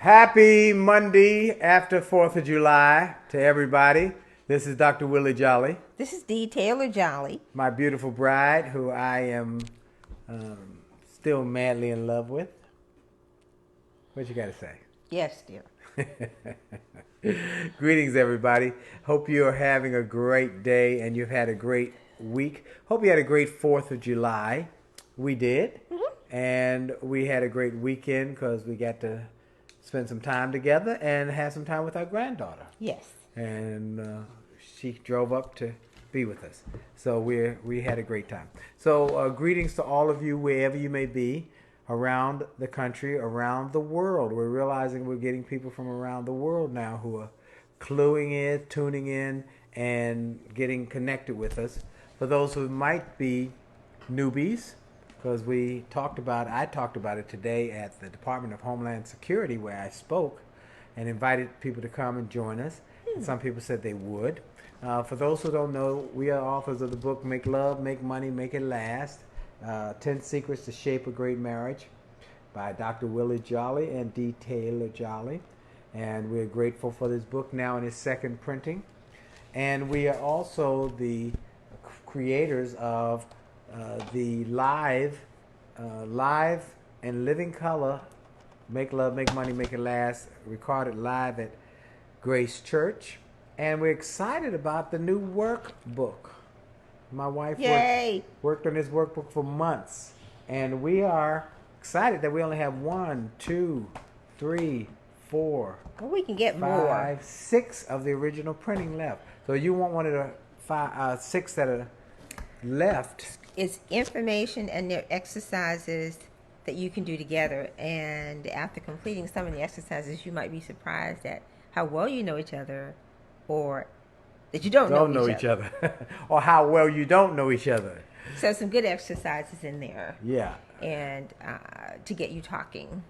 Happy Monday after 4th of July to everybody. This is Dr. Willie Jolley, This is Dee Taylor Jolley. my beautiful bride, who I am still madly in love with. What you got to say? Yes, dear. Greetings, everybody. Hope you are having a great day and you've had a great week. Hope you had a great 4th of July. We did. And we had a great weekend because we got to spend some time together and have some time with our granddaughter. Yes. And she drove up to be with us. So we had a great time. So greetings to all of you wherever you may be around the country, around the world. We're realizing we're getting people from around the world now who are cluing in, tuning in, and getting connected with us. For those who might be newbies, because I talked about it today at the Department of Homeland Security where I spoke and invited people to come and join us. And some people said they would. For those who don't know, we are authors of the book Make Love, Make Money, Make It Last, 10 Secrets to Shape a Great Marriage by Dr. Willie Jolley and Dee Taylor Jolley. And we're grateful for this book now in its second printing. And we are also the creators of the live and living color Make Love, Make Money, Make It Last, recorded live at Grace Church. And we're excited about the new workbook. My wife worked on this workbook for months. And we are excited that we only have 1, 2, 3, 4, Well, we can get 5, 6 of the original printing left. So you want one of the 6 that are left. It's information and their exercises that you can do together. And after completing some of the exercises, you might be surprised at how well you know each other or that you don't know each other. Or how well you don't know each other. So some good exercises in there. Yeah. And to get you talking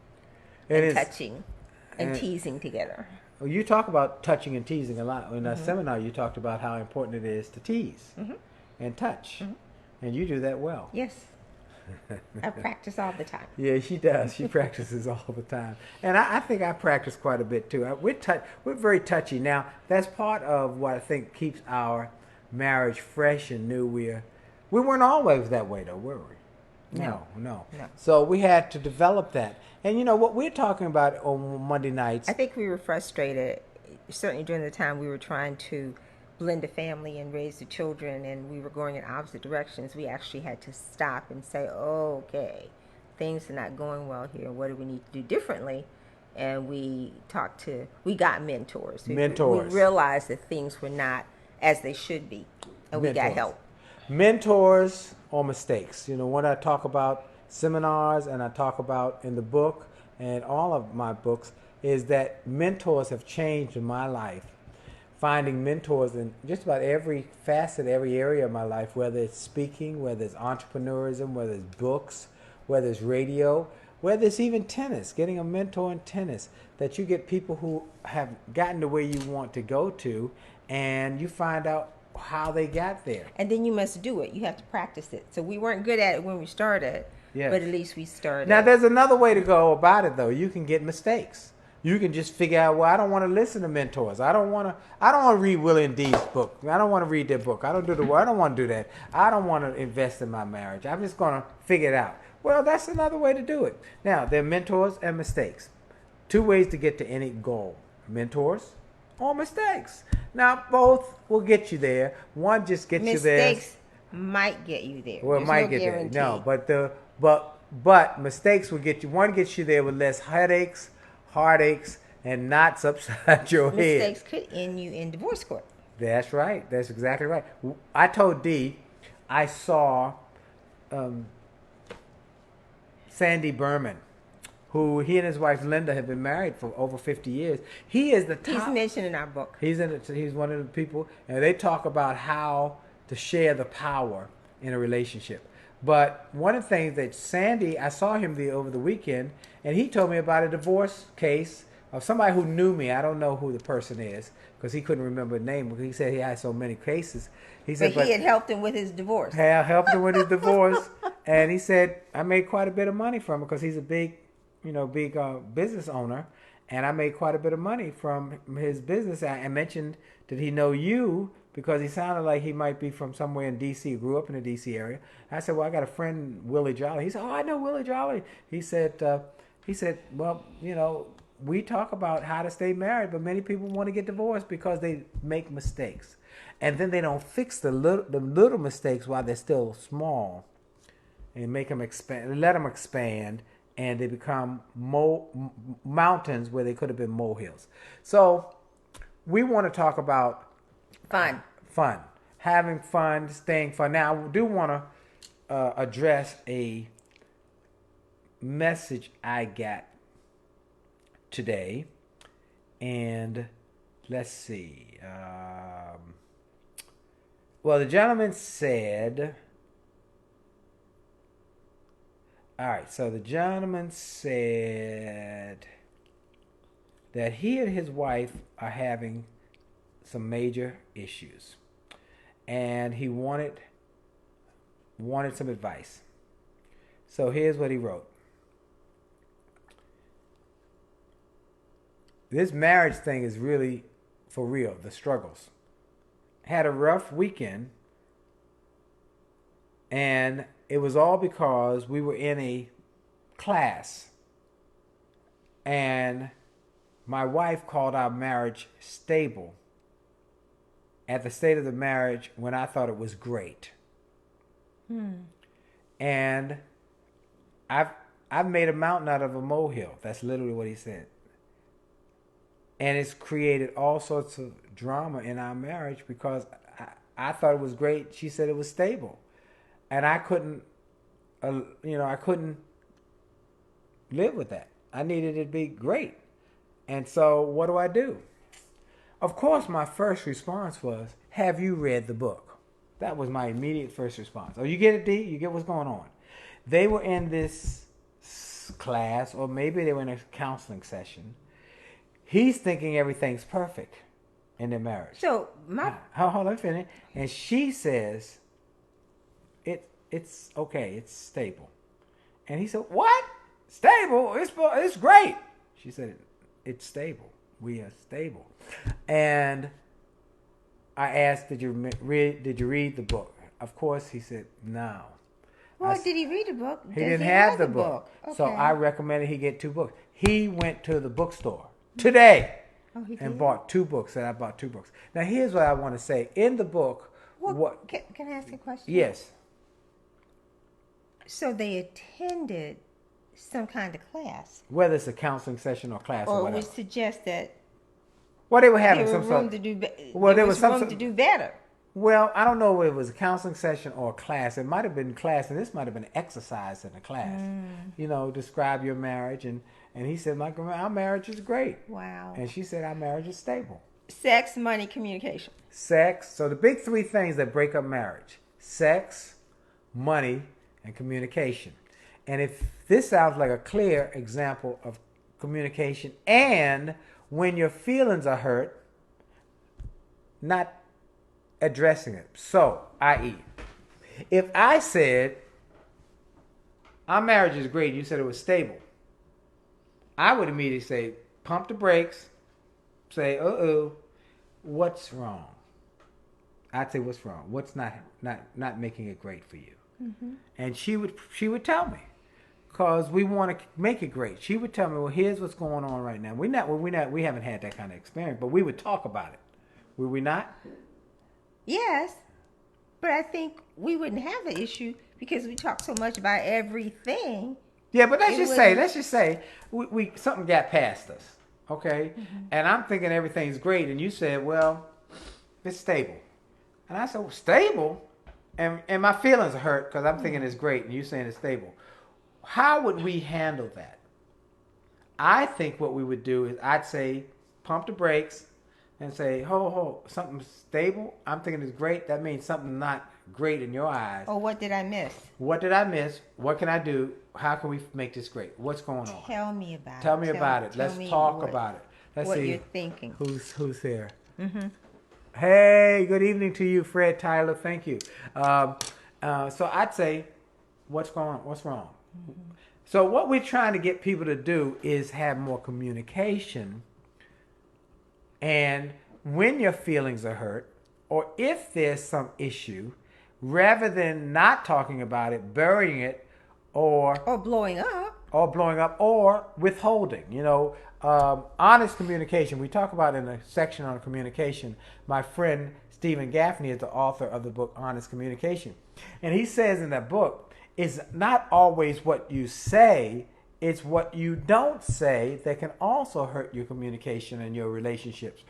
It and is, touching and teasing together. well, you talk about touching and teasing a lot. In our seminar, you talked about how important it is to tease and touch. And you do that well. Yes. I practice all the time. Yeah, she does. She practices all the time. And I think I practice quite a bit too. We're very touchy. Now, that's part of what I think keeps our marriage fresh and new. We weren't always that way though, were we? No. So we had to develop that. And you know what we're talking about on Monday nights. I think we were frustrated, certainly during the time we were trying to blend a family and raise the children, and we were going in opposite directions. We actually had to stop and say, oh, okay, things are not going well here. What do we need to do differently? And we got mentors. We realized that things were not as they should be, and we got help. Mentors or mistakes. You know, what I talk about seminars and I talk about in the book and all of my books is that mentors have changed in my life. Finding mentors in just about every facet, every area of my life, whether it's speaking, whether it's entrepreneurism, whether it's books, whether it's radio, whether it's even tennis, getting a mentor in tennis, that you get people who have gotten to where you want to go to, and you find out how they got there. And then you must do it. You have to practice it. So we weren't good at it when we started, but at least we started. Now, there's another way to go about it, though. You can get mistakes. You can just figure out, well, I don't want to listen to mentors. I don't want to read Willie and Dee's book. I don't want to read their book. I don't want to do that. I don't want to invest in my marriage. I'm just going to figure it out. Well, that's another way to do it. Now, there are mentors and mistakes. 2 ways to get to any goal. Mentors or mistakes. Now, both will get you there. One just gets you there. Mistakes might get you there. Well, it might get guarantee. there. No, but mistakes will get you. One gets you there with less headaches, heartaches, and knots upside your head. Mistakes could end you in divorce court. That's right. That's exactly right. I told Dee I saw Sandy Berman, who he and his wife Linda have been married for over 50 years. He is the top. He's mentioned in our book. He's one of the people, and they talk about how to share the power in a relationship. But one of the things that Sandy, I saw him over the weekend, and he told me about a divorce case of somebody who knew me. I don't know who the person is because he couldn't remember the name. He said he had so many cases. He said, but he had helped him with his divorce. Helped him with his divorce, and he said I made quite a bit of money from it because he's a big business owner, and I made quite a bit of money from his business. I mentioned, did he know you? Because he sounded like he might be from somewhere in D.C., grew up in the D.C. area. I said, well, I got a friend, Willie Jolley. He said, oh, I know Willie Jolley. He said, well, we talk about how to stay married, but many people want to get divorced because they make mistakes. And then they don't fix the little mistakes while they're still small and make them expand, let them expand, and they become mountains where they could have been molehills. So we want to talk about fun, having fun, staying fun. Now, I do want to address a message I got today, and let's see. Well, the gentleman said, all right, so the gentleman said that he and his wife are having some major issues, and he wanted some advice. So here's what he wrote. This marriage thing is really for real, the struggles. Had a rough weekend, and it was all because we were in a class, and my wife called our marriage stable at the state of the marriage when I thought it was great. And I've made a mountain out of a molehill. That's literally what he said. And it's created all sorts of drama in our marriage because I thought it was great. She said it was stable. And I couldn't, I couldn't live with that. I needed it to be great. And so what do? Of course, my first response was, have you read the book? That was my immediate first response. Oh, you get it, D? You get what's going on? They were in this class, or maybe they were in a counseling session. He's thinking everything's perfect in their marriage. So hold on, finish. And she says, it's okay, it's stable. And he said, what? Stable? It's great. She said, it's stable. We are stable. And I asked, did you read the book? Of course, he said, no. Well, did he read the book? He didn't have the book. Okay. So I recommended he get 2 books. He went to the bookstore today and bought 2 books, and I bought 2 books. Now, here's what I want to say. In the book, can I ask a question? Yes. So they attended some kind of class. Whether it's a counseling session or class or whatever. Or would suggest that they were having there some was sort room of... to do room to do better. Well, I don't know if it was a counseling session or a class. It might have been class, and this might have been exercise in a class. Describe your marriage. And he said, our marriage is great. Wow. And she said, our marriage is stable. Sex, money, communication. Sex. So the big 3 things that break up marriage. Sex, money, and communication. And if this sounds like a clear example of communication, and when your feelings are hurt, not addressing it. So, i.e., if I said, our marriage is great, you said it was stable, I would immediately say, pump the brakes, say, what's wrong? I'd say, what's wrong? What's not making it great for you? Mm-hmm. And she would tell me, because we want to make it great. She would tell me, well, here's what's going on right now. We haven't had that kind of experience, but we would talk about it. Would we not? Yes, but I think we wouldn't have an issue because we talk so much about everything. Yeah, but let's just say we something got past us, okay? Mm-hmm. And I'm thinking everything's great, and you said, well, it's stable. And I said, well, stable? And my feelings are hurt because I'm thinking it's great, and you saying it's stable. How would we handle that? I think what we would do is I'd say, pump the brakes, and say, something stable? I'm thinking it's great. That means something not great in your eyes. Or what did I miss? What did I miss? What can I do? How can we make this great? What's going on? Tell me about it. Tell me about it. Let's talk about it. Let's see you're thinking. Who's here. Mm-hmm. Hey, good evening to you, Fred Tyler. Thank you. So I'd say, what's wrong? Mm-hmm. So what we're trying to get people to do is have more communication. And when your feelings are hurt, or if there's some issue, rather than not talking about it, burying it, or blowing up, or withholding. Honest communication. We talk about in a section on communication. My friend Stephen Gaffney is the author of the book Honest Communication, and he says in that book, it's not always what you say, it's what you don't say that can also hurt your communication and your relationships.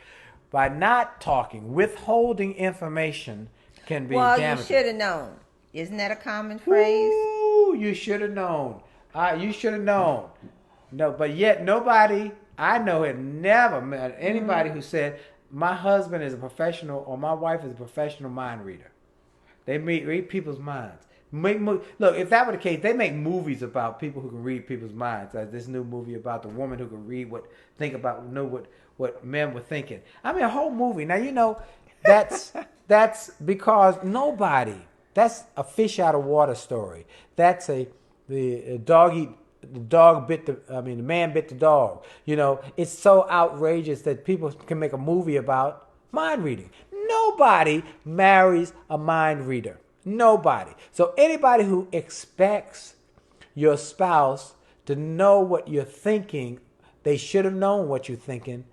By not talking, withholding information can be damaging. You should have known. Isn't that a common phrase? Ooh, you should have known. You should have known. No, but yet nobody I know had never met anybody who said, my husband is a professional or my wife is a professional mind reader. They read people's minds. Look, if that were the case, they make movies about people who can read people's minds. Like this new movie about the woman who can read what men were thinking. I mean, a whole movie. Now, that's because nobody. That's a fish out of water story. That's the man bit the dog. It's so outrageous that people can make a movie about mind reading. Nobody marries a mind reader. Nobody. So anybody who expects your spouse to know what you're thinking, they should have known what you're thinking,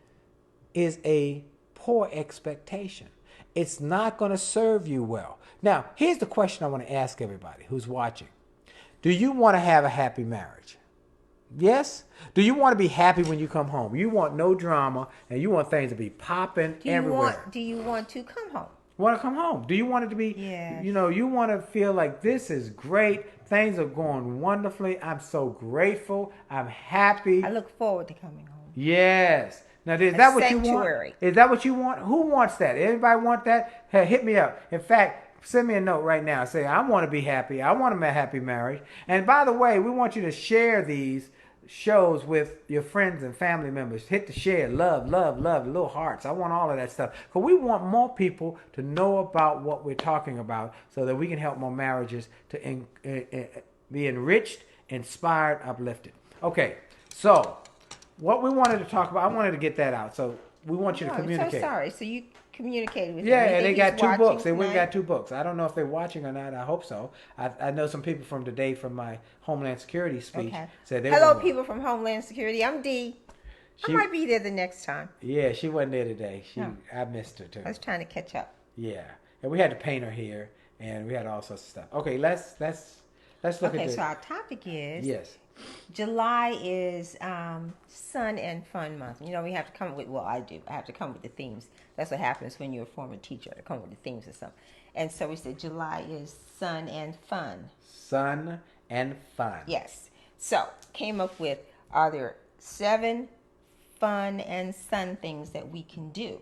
is a poor expectation. It's not going to serve you well. Now, here's the question I want to ask everybody who's watching. Do you want to have a happy marriage? Yes? Do you want to be happy when you come home? You want no drama and you want things to be popping everywhere. Do you want to come home? Want to come home? Do you want it to be, you want to feel like this is great. Things are going wonderfully. I'm so grateful. I'm happy. I look forward to coming home. Yes. Now, is that what you want? Is that what you want? Who wants that? Anybody want that? Hey, hit me up. In fact, send me a note right now. Say, I want to be happy. I want a happy marriage. And by the way, we want you to share these shows with your friends and family members. Hit the share, love, little hearts. I want all of that stuff. Because we want more people to know about what we're talking about so that we can help more marriages to be enriched, inspired, uplifted. Okay, so what we wanted to talk about, I wanted to get that out. So we want you to communicate. I'm so sorry. So you communicated with him. Yeah, and they got 2 books. They went got 2 books. I don't know if they're watching or not. I hope so. I know some people from today from my Homeland Security speech said they Hello, people from Homeland Security. I'm Dee. I might be there the next time. Yeah, she wasn't there today. I missed her too. I was trying to catch up. Yeah, and we had to paint her here, and we had all sorts of stuff. Okay, let's look at this. Okay, so our topic is July is Sun and Fun Month. You know, we have to come up with, well, I do. I have to come up with the themes. That's what happens when you're a former teacher, to come up with the themes or something. And so we said July is Sun and Fun. Sun and Fun. Yes. So came up with, are there 7 fun and sun things that we can do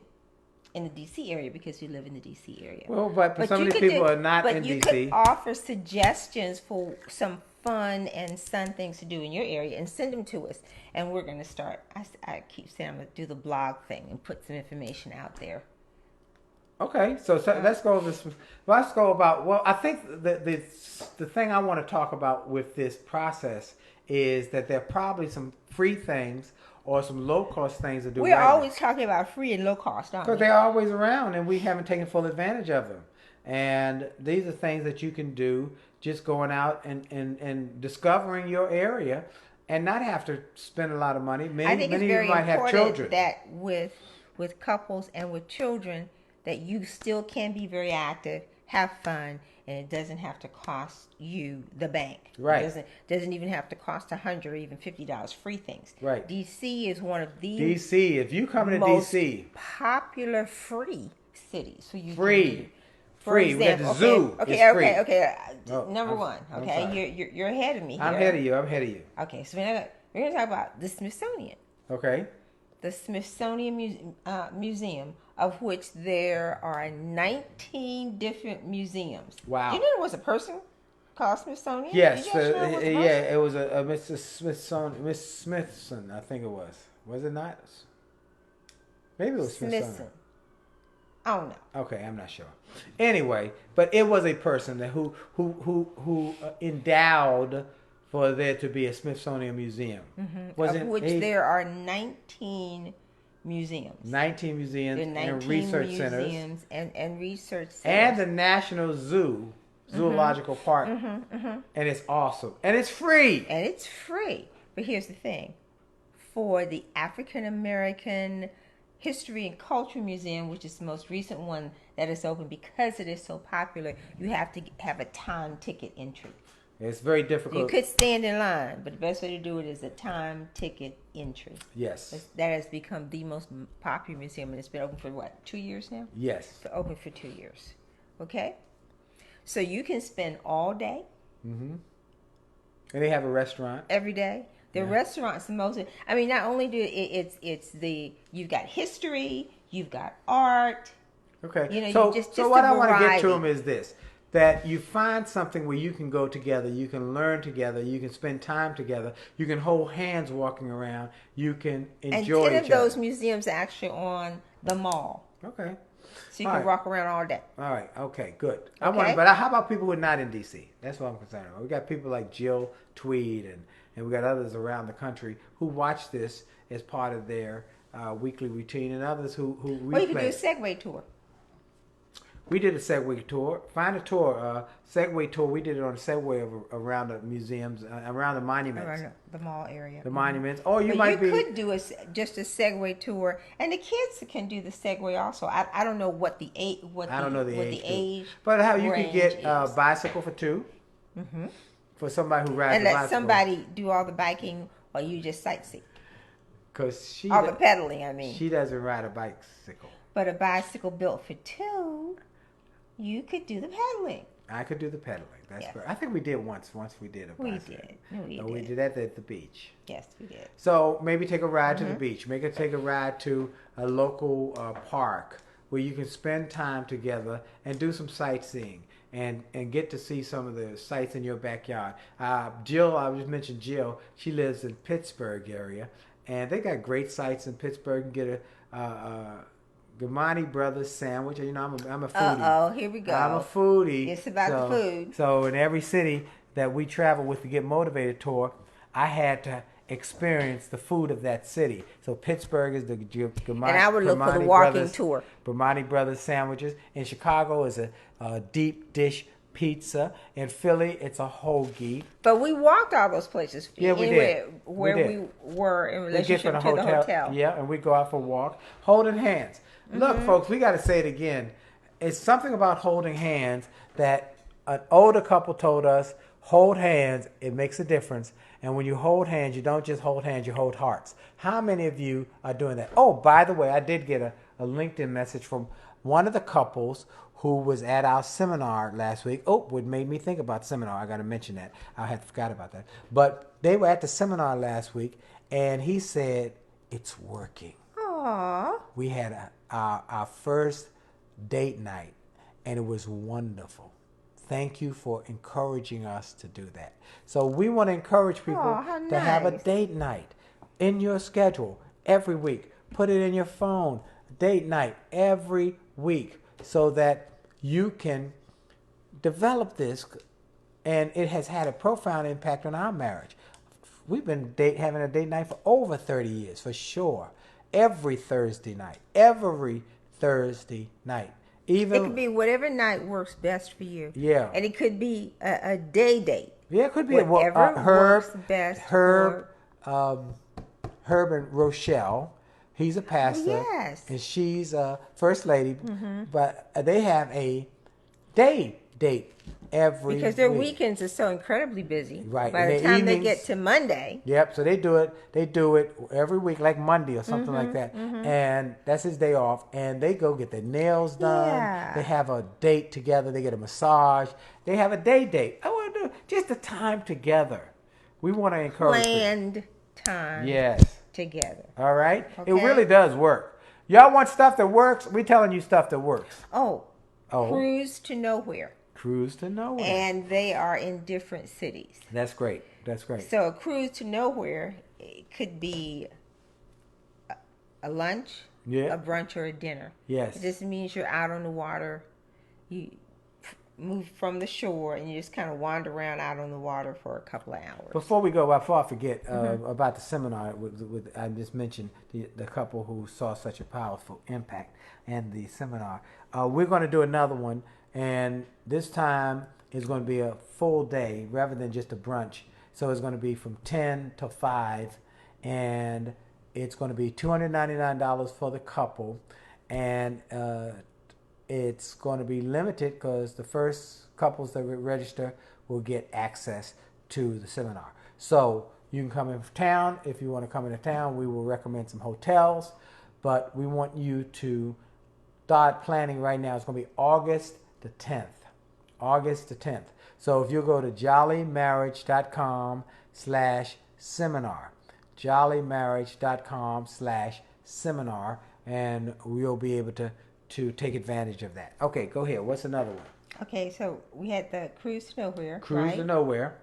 in the D.C. area, because you live in the D.C. area. Well, but some of these people are not in D.C. But you could offer suggestions for some fun and sun things to do in your area and send them to us. And we're going to start, I keep saying I'm going to do the blog thing and put some information out there. Okay, so let's go over this. Let's go about, well, I think the thing I want to talk about with this process is that there are probably some free things or some low-cost things to do. We're always talking about free and low-cost, aren't we? Because they're always around, and we haven't taken full advantage of them. And these are things that you can do just going out and discovering your area and not have to spend a lot of money. I think it's very important that with couples and with children that you still can be very active, have fun, and it doesn't have to cost you the bank. Right. It doesn't even have to cost $100 or even $50 free things. Right. DC is one of the if you come to DC, popular free cities. So you free. Free. We got the zoo. Okay. Number one. Okay, you're ahead of me here. I'm ahead of you. Okay, so we're gonna talk about the Smithsonian. Okay. The Smithsonian Museum, of which there are 19 different museums. Wow. You know there was a person called Smithsonian? Yes. It was a Mr. Smithsonian, Miss Smithson, I think it was. Was it not? Maybe it was Smithsonian. Oh no. Okay, I'm not sure. Anyway, but it was a person who endowed for there to be a Smithsonian museum. Of which there are 19 museums. 19 museums There are 19 and research centers. museums and research centers. And the National Zoological Park. And it's awesome. And it's free. And it's free. But here's the thing. For the African American History and Culture Museum, which is the most recent one that is open because it is so popular, you have to have a time ticket entry. It's very difficult. You could stand in line, but the best way to do it is a time ticket entry. Yes. That has become the most popular museum, and it's been open for what, 2 years now? Yes. It's been open for 2 years. Okay? So you can spend all day. And they have a restaurant. Every day. The restaurant's the most. I mean, not only do it's the you've got history, you've got art. Okay. You know, so you just what a I want to get variety. to them is this: that you find something where you can go together, you can learn together, you can spend time together, you can hold hands walking around, you can enjoy And 10 each of those other. museums are actually on the mall, Okay. so you All can right. walk around all day. All right. Okay. Good. Okay. But how about people who are not in D.C.? That's what I'm concerned about. We got people like Jill Tweed, and we got others around the country who watch this as part of their weekly routine, and others who replay. Well, you can do a Segway tour. We did a Segway tour. Find a tour, Segway tour. We did it on a Segway around the museums, around the monuments, Around the mall area. the monuments. Or you But might be. could do just a Segway tour, and the kids can do the Segway also. I don't know what the age. I don't know the age. age. But how you can range get a is. bicycle for two. For somebody who rides And a let bicycle. somebody do all the biking, or you just sightsee. Because she All the pedaling, I mean. she doesn't ride a bicycle. But a bicycle built for two, you could do the pedaling. I could do the pedaling. That's Yes. great. I think we did once. Once we did a We bicycle. did. No, we No, did. we did that at the beach. Yes, we did. So maybe take a ride to the beach. Take a ride to a local park where you can spend time together and do some sightseeing and get to see some of the sights in your backyard. Jill, I just mentioned Jill. She lives in Pittsburgh area, and they got great sights in Pittsburgh. You can get a Gamani Brothers sandwich. You know, I'm a foodie. Uh-oh, here we go. I'm a foodie. It's about the food. So in every city that we travel with the Get Motivated tour, I had to experience the food of that city. So Pittsburgh is the Gamani. And I would look for the walking tour. Gamani Brothers sandwiches. In Chicago is a deep dish pizza. In Philly, it's a hoagie. But we walked all those places. Yeah, we anyway, did. Where We we, did. were in We get relationship from to the hotel. Yeah, and we go out for a walk, holding hands. Look, folks, we got to say it again. It's something about holding hands that an older couple told us, hold hands, it makes a difference. And when you hold hands, you don't just hold hands, you hold hearts. How many of you are doing that? Oh, by the way, I did get a LinkedIn message from one of the couples who was at our seminar last week. Oh, what made me think about seminar. I got to mention that. I had forgot about that. But they were at the seminar last week, and he said, it's working. Aww. We had our first date night, and it was wonderful. Thank you for encouraging us to do that. So we want to encourage people how to have a nice. date night in your schedule every week. Put it in your phone, date night every week, so that you can develop this. And it has had a profound impact on our marriage. We've been having a date night for over 30 years, for sure. Every Thursday night. Even It could be whatever night works best for you. Yeah. And it could be a day date. Yeah, it could be Whatever works best Herb and Rochelle. He's a pastor. Yes. And she's a first lady. But they have a day date every Because their week. weekends are so incredibly busy. Right. By And the their time they evenings- get to Monday, Yep, so they do it every week, like Monday or something like that. And that's his day off. And they go get their nails done. Yeah. They have a date together. They get a massage. They have a day date. I want to do just a time together. We want to encourage people. planned time Yes. together. All right? It Okay. really does work. Y'all want stuff that works? We're telling you stuff that works. Oh, Oh. Cruise to Nowhere. Cruise to nowhere. And they are in different cities. That's great. That's great. So a cruise to nowhere, it could be a lunch, Yeah. a brunch, or a dinner. Yes. It just means you're out on the water. move from the shore, and you just kind of wander around out on the water for a couple of hours. Before I forget about the seminar, I just mentioned the couple who saw such a powerful impact in the seminar. We're going to do another one, and this time is going to be a full day rather than just a brunch. So it's going to be from 10 to 5, and it's going to be $299 for the couple, and it's going to be limited because the first couples that register will get access to the seminar. So you can come in town. If you want to come into town, we will recommend some hotels, but we want you to start planning right now. It's going to be August the 10th. August the 10th. So if you go to jollymarriage.com/seminar, jollymarriage.com/seminar, and we'll be able to take advantage of that. Okay, go ahead. What's another one? Okay, so we had the cruise to nowhere. Cruise to nowhere.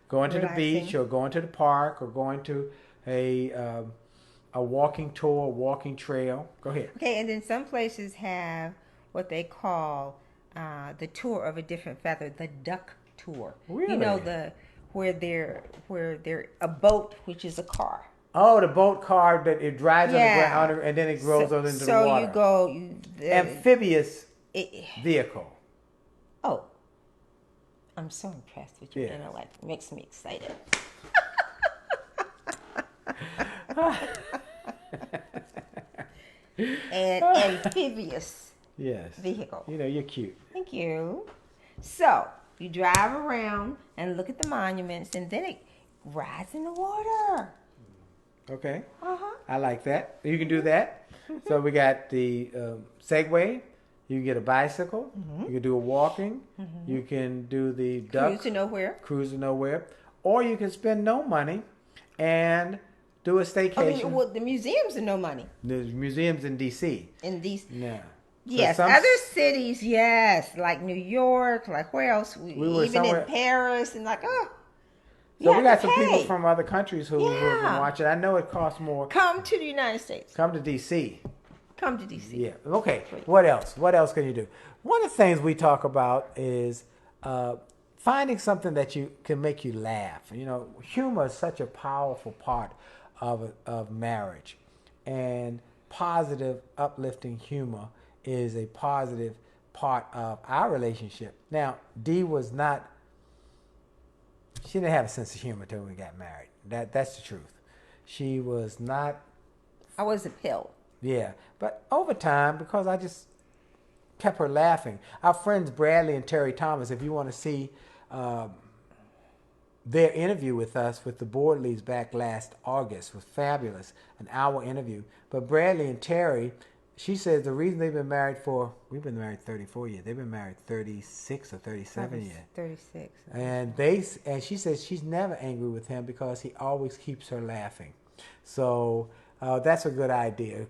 Going to the beach or going to the park or going to a walking tour, a walking trail. Go ahead. Okay, and then some places have what they call the tour of a different feather, the duck tour. Really? You know, where they're a boat, which is a car. Oh, the boat car that it drives on the ground and then it rolls into the water. So you go amphibious vehicle. Oh, I'm so impressed with your intellect. It makes me excited. An amphibious vehicle. You know, you're cute. Thank you. So you drive around and look at the monuments, and then it rides in the water. Okay. I like that. You can do that. So we got the Segway. You can get a bicycle. You can do a walking. You can do the duck. Cruise to nowhere. Cruise to nowhere. Or you can spend no money and do a staycation. Well, the museums are no money. The museums in D.C. In these. Yeah. Yes, so other cities, yes, like New York, like where else? Even in Paris, and like, so we got some people from other countries who have been watching. I know it costs more. Come to the United States. Come to D.C. Come to D.C. Yeah. Okay. What else? What else can you do? One of the things we talk about is finding something that can make you laugh. You know, humor is such a powerful part of marriage, and positive, uplifting humor is a positive part of our relationship. Now, Dee was not. She didn't have a sense of humor until we got married. That's the truth. She was not. I was a pill. Yeah, but over time, because I just kept her laughing. Our friends Bradley and Terry Thomas, if you want to see their interview with us with the board leads back last August, was fabulous, an hour interview. But Bradley and Terry, she says the reason we've been married 34 years. They've been married 36 or 37 years. 36. And she says she's never angry with him because he always keeps her laughing. So that's a good idea.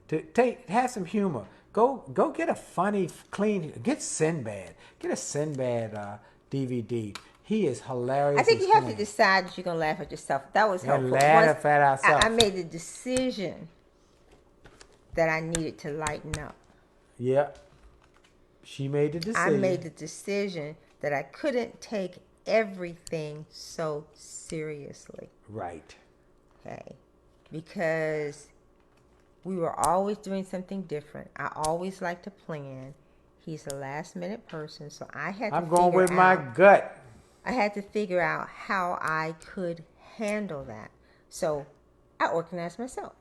To have some humor. Go get a funny, clean. Get Sinbad. Get a Sinbad DVD. He is hilarious. I think you have to decide that you're gonna laugh at yourself. That was helpful. Laugh at ourselves. I made the decision that I needed to lighten up. Yeah. She made the decision. I made the decision that I couldn't take everything so seriously. Right. Okay. Because we were always doing something different. I always like to plan. He's a last minute person, so I had to I'm going with my gut. I had to figure out how I could handle that. So I organized myself.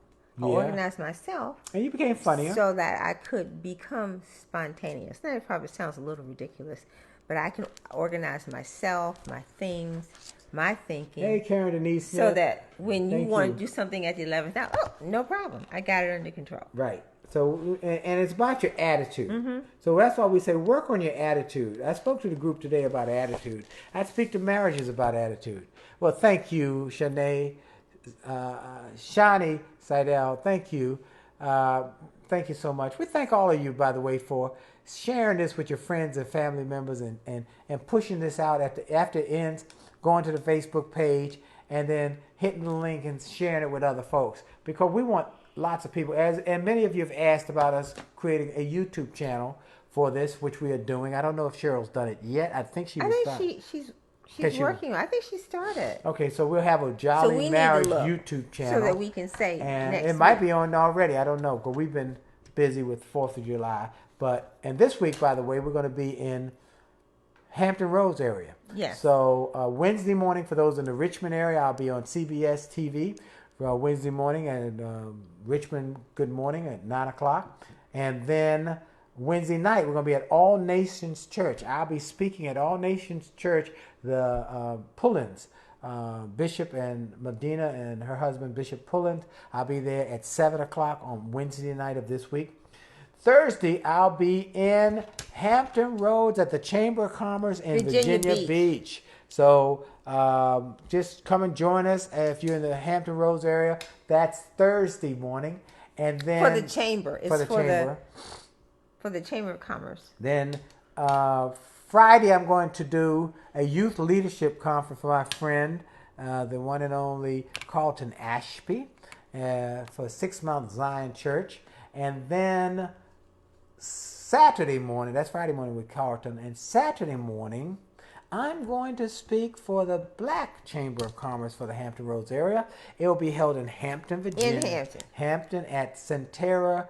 I organized myself. And you became funnier. So that I could become spontaneous. Now, it probably sounds a little ridiculous, but I can organize myself, my things, my thinking. Hey, Karen Denise. So that when you want to do something at the 11th hour, no problem. I got it under control. Right. So, and it's about your attitude. So that's why we say work on your attitude. I spoke to the group today about attitude. I speak to marriages about attitude. Well, thank you, Shani Seidel. Thank you. Thank you so much. We thank all of you, by the way, for sharing this with your friends and family members and pushing this out after it ends, going to the Facebook page and then hitting the link and sharing it with other folks. Because we want lots of people, and many of you have asked about us creating a YouTube channel for this, which we are doing. I don't know if Cheryl's done it yet. I think she I was think done. she's working on. I think she started. Okay, so we'll have a So Jolly we need to Marriage look YouTube channel. so that we can say and next it might week. be on already. I don't know, because we've been busy with 4th of July. And this week, by the way, we're going to be in Hampton Roads area. Yes. So Wednesday morning, for those in the Richmond area, I'll be on CBS TV Wednesday morning, and Richmond Good Morning at 9 o'clock. And then Wednesday night, we're going to be at All Nations Church. I'll be speaking at All Nations Church, the Pullens, Bishop and Medina and her husband, Bishop Pullen. I'll be there at 7 o'clock on Wednesday night of this week. Thursday, I'll be in Hampton Roads at the Chamber of Commerce in Virginia Beach. So just come and join us if you're in the Hampton Roads area. That's Thursday morning. And then For the chamber. It's for the chamber. For the Chamber of Commerce. Then Friday, I'm going to do a youth leadership conference for my friend, the one and only Carlton Ashby, for 6 Mount Zion Church. And then Saturday morning, that's Friday morning with Carlton, and Saturday morning, I'm going to speak for the Black Chamber of Commerce for the Hampton Roads area. It will be held in Hampton, Virginia. In Hampton. Hampton at Centera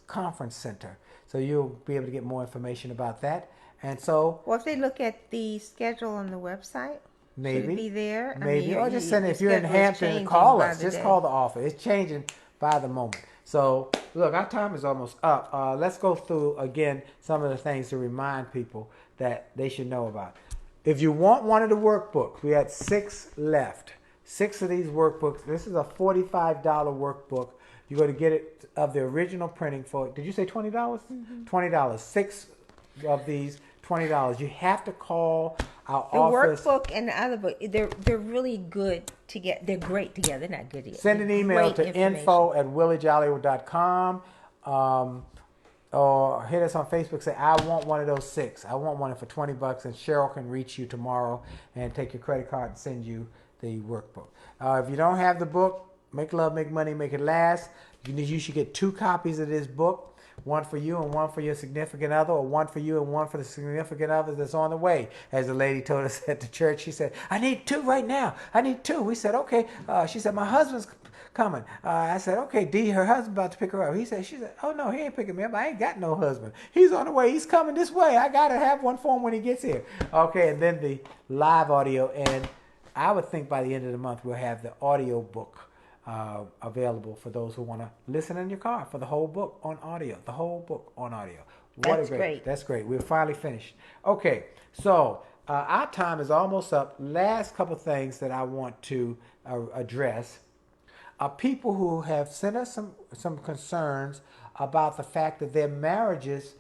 Conference Center. So you'll be able to get more information about that. And so, Well, if they look at the schedule on the website, maybe should it be there? Maybe, or just send it. the If you're in schedule is Hampton, changing call by us. the Just day. call the office. It's changing by the moment. So, look, our time is almost up. Let's go through again some of the things to remind people that they should know about. If you want one of the workbooks, we had 6 left. 6 of these workbooks. This is a $45 workbook. You're going to get it of the original printing for, did you say $20? Mm-hmm. $20. 6 of these, $20. You have to call our office. The workbook and the other book, they're really good to get. They're great together. They're not good together. Send an email to info@williejolly.com, or hit us on Facebook. Say, I want one of those 6. I want one for $20, and Cheryl can reach you tomorrow and take your credit card and send you the workbook. If you don't have the book, Make Love, Make Money, Make It Last, you should get 2 copies of this book. One for you and one for your significant other, or one for you and one for the significant other that's on the way. As the lady told us at the church, she said, I need 2 right now. I need 2. We said, okay. She said, my husband's coming. I said, okay, Dee, her husband's about to pick her up. She said, oh, no, he ain't picking me up. I ain't got no husband. He's on the way. He's coming this way. I got to have one for him when he gets here. Okay, and then the live audio. And I would think by the end of the month we'll have the audio book available for those who want to listen in your car for the whole book on audio. The whole book on audio. That's great. That's great. We're finally finished. Okay, so our time is almost up. Last couple of things that I want to address are people who have sent us some concerns about the fact that their marriages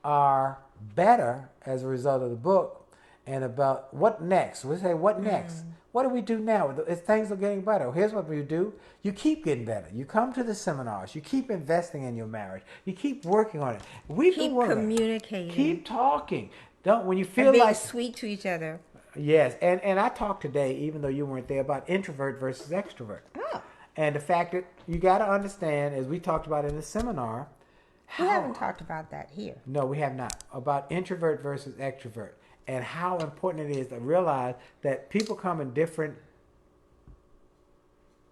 are better as a result of the book, and about what next. We say, what next? What do we do now? If things are getting better, here's what we do. You keep getting better. You come to the seminars. You keep investing in your marriage. You keep working on it. Keep communicating. Keep talking. When you feel and being like sweet to each other. Yes, and I talked today, even though you weren't there, about introvert versus extrovert. Oh. And the fact that you got to understand, as we talked about in the seminar. We haven't talked about that here. No, we have not. About introvert versus extrovert. And how important it is to realize that people come in different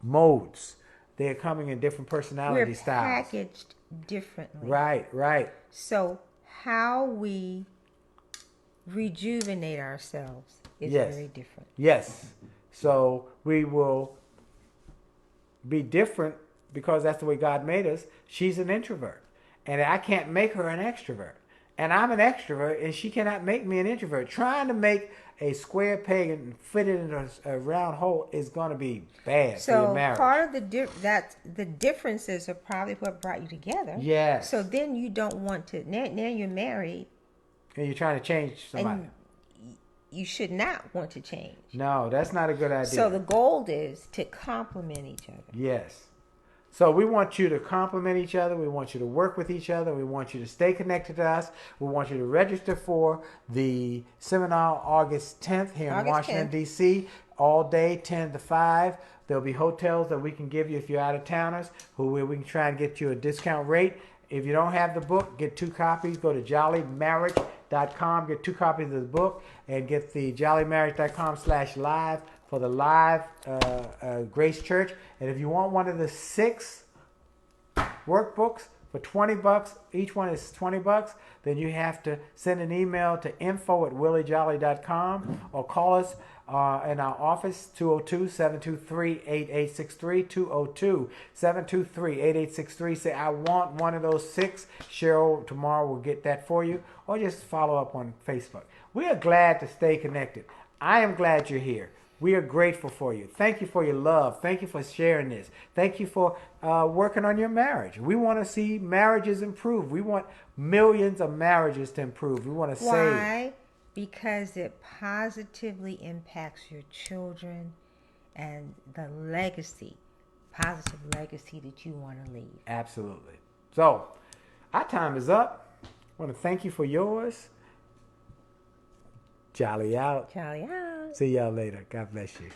modes. They're coming in different personality styles. We're packaged differently. Right. So how we rejuvenate ourselves is very different. Yes. So we will be different because that's the way God made us. She's an introvert. And I can't make her an extrovert. And I'm an extrovert, and she cannot make me an introvert. Trying to make a square peg and fit it in a round hole is going to be bad for your marriage. So part of the differences are probably what brought you together. Yes. So then you don't want to. Now you're married. And you're trying to change somebody. And you should not want to change. No, that's not a good idea. So the goal is to complement each other. Yes. So we want you to complement each other. We want you to work with each other. We want you to stay connected to us. We want you to register for the seminar August 10th here in Washington, D.C. All day, 10 to 5. There'll be hotels that we can give you if you're out of towners, where we can try and get you a discount rate. If you don't have the book, get 2 copies. Go to jollymarriage.com, get 2 copies of the book, and get the jollymarriage.com/live for the live Grace Church. And if you want one of the 6 workbooks for $20, each one is $20, then you have to send an email to info@williejolly.com or call us in our office, 202-723-8863, 202-723-8863. Say, I want one of those 6. Cheryl tomorrow will get that for you, or just follow up on Facebook. We are glad to stay connected. I am glad you're here. We are grateful for you. Thank you for your love. Thank you for sharing this. Thank you for working on your marriage. We want to see marriages improve. We want millions of marriages to improve. We want to save. Why? Because it positively impacts your children and the legacy, positive legacy that you want to leave. Absolutely. So, our time is up. I want to thank you for yours. Jolly out. Jolly out. See y'all later. God bless you.